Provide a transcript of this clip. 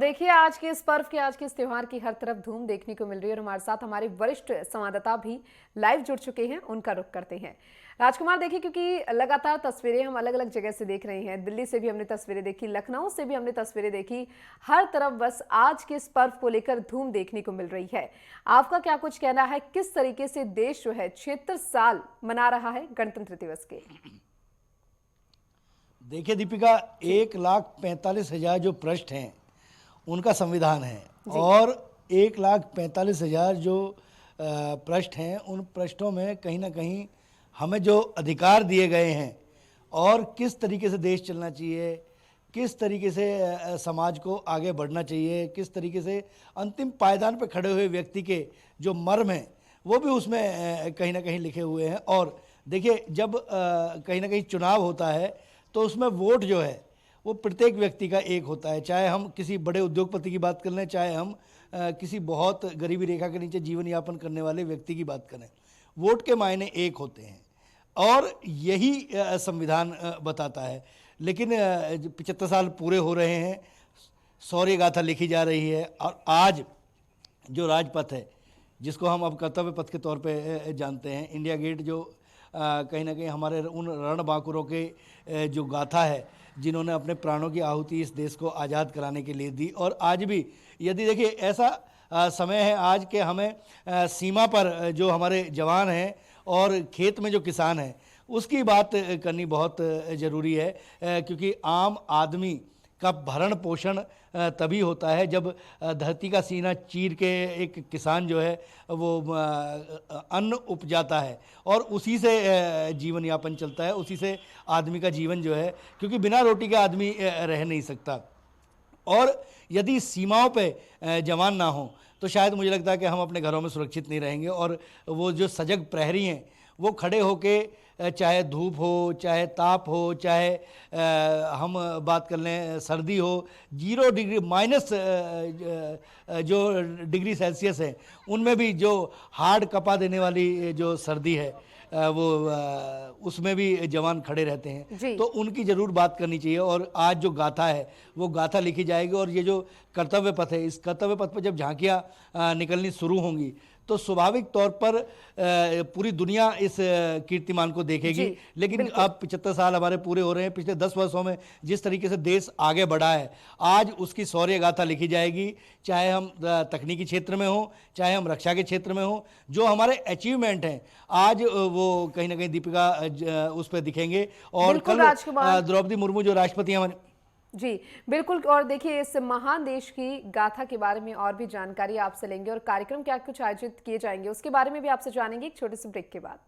देखिए, आज के इस पर्व के, आज के इस त्योहार की हर तरफ धूम देखने को मिल रही है और हमारे साथ हमारे वरिष्ठ संवाददाता भी लाइव जुड़ चुके हैं। उनका रुख करते हैं। राजकुमार, देखिए, क्योंकि लगातार तस्वीरें हम अलग अलग जगह से देख रहे हैं। दिल्ली से भी हमने तस्वीरें देखी, लखनऊ से भी हमने तस्वीरें देखी। हर तरफ बस आज के इस पर्व को लेकर धूम देखने को मिल रही है। आपका क्या कुछ कहना है, किस तरीके से देश जो है 76 साल मना रहा है गणतंत्र दिवस के? देखिए दीपिका, 1,45,000 जो पृष्ठ हैं उनका संविधान है और 1,45,000 जो पृष्ठ हैं उन पृष्ठों में कहीं ना कहीं हमें जो अधिकार दिए गए हैं और किस तरीके से देश चलना चाहिए, किस तरीके से समाज को आगे बढ़ना चाहिए, किस तरीके से अंतिम पायदान पर खड़े हुए व्यक्ति के जो मर्म हैं वो भी उसमें कहीं ना कहीं लिखे हुए हैं। और देखिए, जब कहीं ना कहीं चुनाव होता है तो उसमें वोट जो है वो प्रत्येक व्यक्ति का एक होता है, चाहे हम किसी बड़े उद्योगपति की बात कर लें, चाहे हम किसी बहुत गरीबी रेखा के नीचे जीवन यापन करने वाले व्यक्ति की बात करें। वोट के मायने एक होते हैं और यही संविधान बताता है। लेकिन 75 साल पूरे हो रहे हैं, शौर्य गाथा लिखी जा रही है और आज जो राजपथ है जिसको हम अब कर्तव्य पथ के तौर पे जानते हैं, इंडिया गेट, जो कहीं ना कहीं हमारे उन रणबांकुरों के जो गाथा है जिन्होंने अपने प्राणों की आहुति इस देश को आज़ाद कराने के लिए दी। और आज भी यदि देखिए ऐसा समय है आज के, हमें सीमा पर जो हमारे जवान हैं और खेत में जो किसान हैं उसकी बात करनी बहुत ज़रूरी है, क्योंकि आम आदमी का भरण पोषण तभी होता है जब धरती का सीना चीर के एक किसान जो है वो अन्न उपजाता है और उसी से जीवन यापन चलता है, उसी से आदमी का जीवन जो है, क्योंकि बिना रोटी के आदमी रह नहीं सकता। और यदि सीमाओं पे जवान ना हो तो शायद मुझे लगता है कि हम अपने घरों में सुरक्षित नहीं रहेंगे। और वो जो सजग प्रहरी हैं वो खड़े होके, चाहे धूप हो, चाहे ताप हो, चाहे हम बात कर लें सर्दी हो, 0 डिग्री माइनस जो डिग्री सेल्सियस है उनमें भी जो हार्ड कपा देने वाली जो सर्दी है वो उसमें भी जवान खड़े रहते हैं। तो उनकी ज़रूर बात करनी चाहिए। और आज जो गाथा है वो गाथा लिखी जाएगी और ये जो कर्तव्य पथ है, इस कर्तव्य पथ पर जब झांकियाँ निकलनी शुरू होंगी तो स्वाभाविक तौर पर पूरी दुनिया इस कीर्तिमान को देखेगी। लेकिन अब 75 साल हमारे पूरे हो रहे हैं। पिछले 10 वर्षों में जिस तरीके से देश आगे बढ़ा है, आज उसकी शौर्य गाथा लिखी जाएगी, चाहे हम तकनीकी क्षेत्र में हो, चाहे हम रक्षा के क्षेत्र में हो। जो हमारे अचीवमेंट हैं आज वो कहीं ना कहीं दीपिका उस पर दिखेंगे। और कल द्रौपदी मुर्मू जो राष्ट्रपति हमारे, जी बिल्कुल। और देखिए, इस महान देश की गाथा के बारे में और भी जानकारी आपसे लेंगे और कार्यक्रम क्या कुछ आयोजित किए जाएंगे उसके बारे में भी आपसे जानेंगे एक छोटे से ब्रेक के बाद।